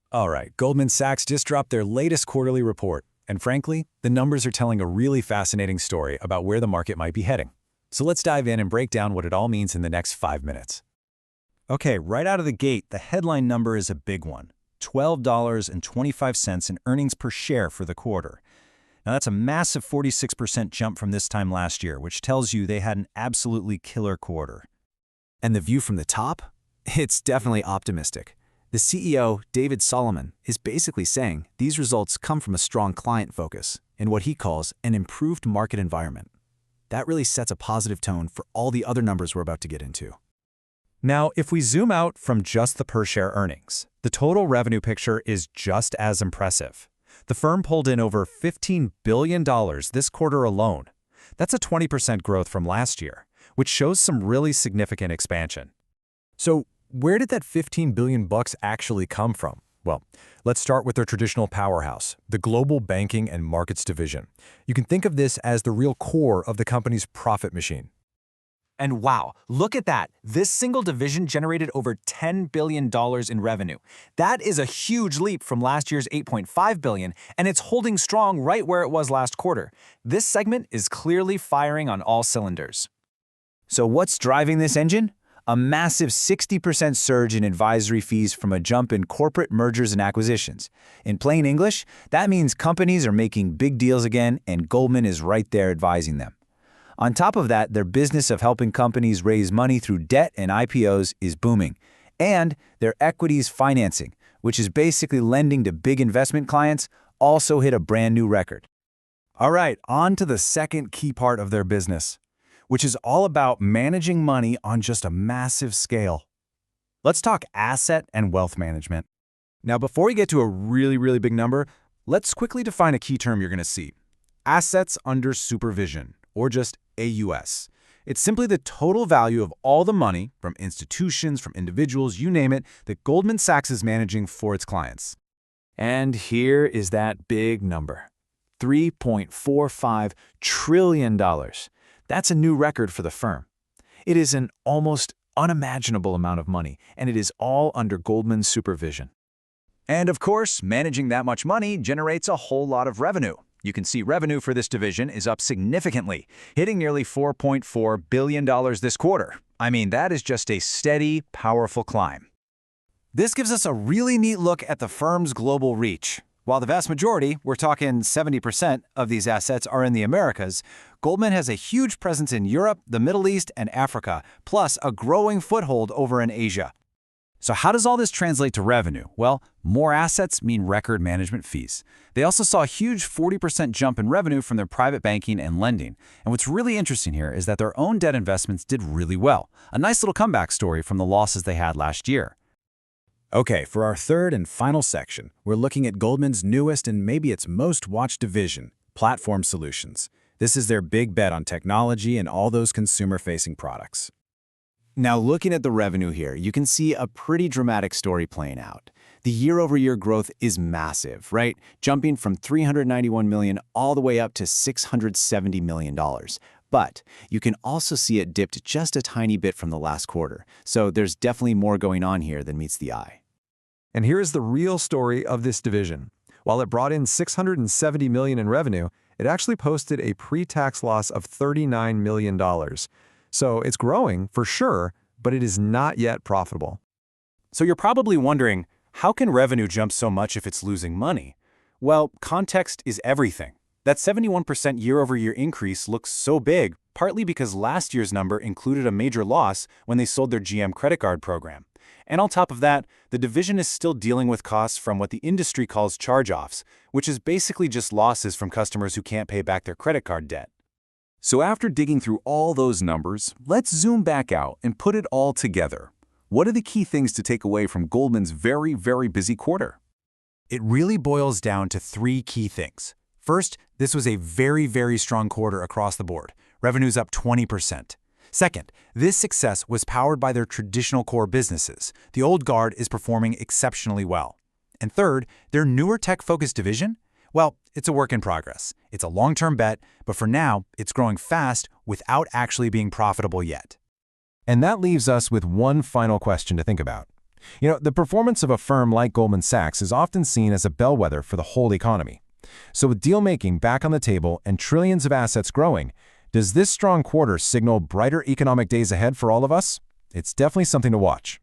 All right, Goldman Sachs just dropped their latest quarterly report, and frankly, the numbers are telling a really fascinating story about where the market might be heading. So let's dive in and break down what it all means in the next 5 minutes. Okay, right out of the gate, the headline number is a big one. $12.25 in earnings per share for the quarter. Now that's a massive 46% jump from this time last year, which tells you they had an absolutely killer quarter. And the view from the top? It's definitely optimistic. The CEO, David Solomon, is basically saying these results come from a strong client focus and what he calls an improved market environment. That really sets a positive tone for all the other numbers we're about to get into. Now, if we zoom out from just the per-share earnings, the total revenue picture is just as impressive. The firm pulled in over $15 billion this quarter alone. That's a 20% growth from last year, which shows some really significant expansion. So, where did that $15 billion actually come from? Well, let's start with their traditional powerhouse, the Global Banking and Markets Division. You can think of this as the real core of the company's profit machine. And wow, look at that. This single division generated over $10 billion in revenue. That is a huge leap from last year's $8.5 billion, and it's holding strong right where it was last quarter. This segment is clearly firing on all cylinders. So what's driving this engine? A massive 60% surge in advisory fees from a jump in corporate mergers and acquisitions. In plain English, that means companies are making big deals again, and Goldman is right there advising them. On top of that, their business of helping companies raise money through debt and IPOs is booming. And their equities financing, which is basically lending to big investment clients, also hit a brand new record. All right, on to the second key part of their business, which is all about managing money on just a massive scale. Let's talk asset and wealth management. Now, before we get to a really big number, let's quickly define a key term you're going to see. Assets Under Supervision, or just AUS. It's simply the total value of all the money, from institutions, from individuals, you name it, that Goldman Sachs is managing for its clients. And here is that big number, $3.45 trillion. That's a new record for the firm. It is an almost unimaginable amount of money, and it is all under Goldman's supervision. And of course, managing that much money generates a whole lot of revenue. You can see revenue for this division is up significantly, hitting nearly $4.4 billion this quarter. I mean, that is just a steady, powerful climb. This gives us a really neat look at the firm's global reach. While the vast majority, we're talking 70% of these assets are in the Americas, Goldman has a huge presence in Europe, the Middle East, and Africa, plus a growing foothold over in Asia. So how does all this translate to revenue? Well, more assets mean record management fees. They also saw a huge 40% jump in revenue from their private banking and lending. And what's really interesting here is that their own debt investments did really well. A nice little comeback story from the losses they had last year. Okay, for our third and final section, we're looking at Goldman's newest and maybe its most watched division, Platform Solutions. This is their big bet on technology and all those consumer-facing products. Now, looking at the revenue here, you can see a pretty dramatic story playing out. The year-over-year growth is massive, right? Jumping from $391 million all the way up to $670 million. But you can also see it dipped just a tiny bit from the last quarter. So there's definitely more going on here than meets the eye. And here is the real story of this division. While it brought in $670 million in revenue, it actually posted a pre-tax loss of $39 million. So it's growing, for sure, but it is not yet profitable. So you're probably wondering, how can revenue jump so much if it's losing money? Well, context is everything. That 71% year-over-year increase looks so big, partly because last year's number included a major loss when they sold their GM credit card program. And on top of that, the division is still dealing with costs from what the industry calls charge-offs, which is basically just losses from customers who can't pay back their credit card debt. So after digging through all those numbers, let's zoom back out and put it all together. What are the key things to take away from Goldman's very busy quarter? It really boils down to three key things. First, this was a very strong quarter across the board. Revenue's up 20%. Second, this success was powered by their traditional core businesses. The old guard is performing exceptionally well. And third, their newer tech-focused division? Well, it's a work in progress. It's a long-term bet, but for now, it's growing fast without actually being profitable yet. And that leaves us with one final question to think about. The performance of a firm like Goldman Sachs is often seen as a bellwether for the whole economy. So with deal-making back on the table and trillions of assets growing, does this strong quarter signal brighter economic days ahead for all of us? It's definitely something to watch.